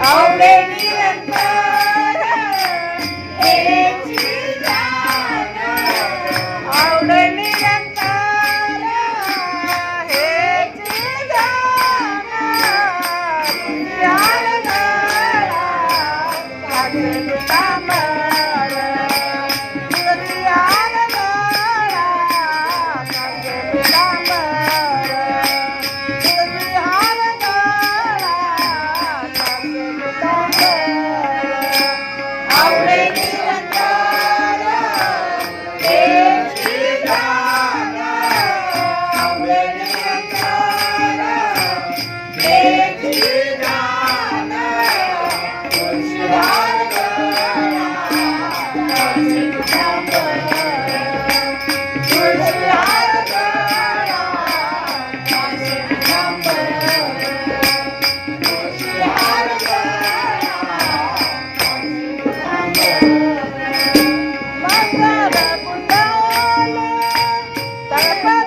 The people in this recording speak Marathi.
आवडे निरंतर हेची जाण, आवडे निरंतर हेची जाण, तुझ्यार गळा लागेल कांबळ, तुझ्यार गळा लागेल कांबळ, तुझ्यार गळा लागेल आवडे निरंतर हेची जाण, आवडे निरंतर हेची जाण, तुझ्यार गळा लागेल कांबळ, तुझ्यार गळा लागेल कांबळ, तुझ्यार गळा मंगल कुंडले तळपत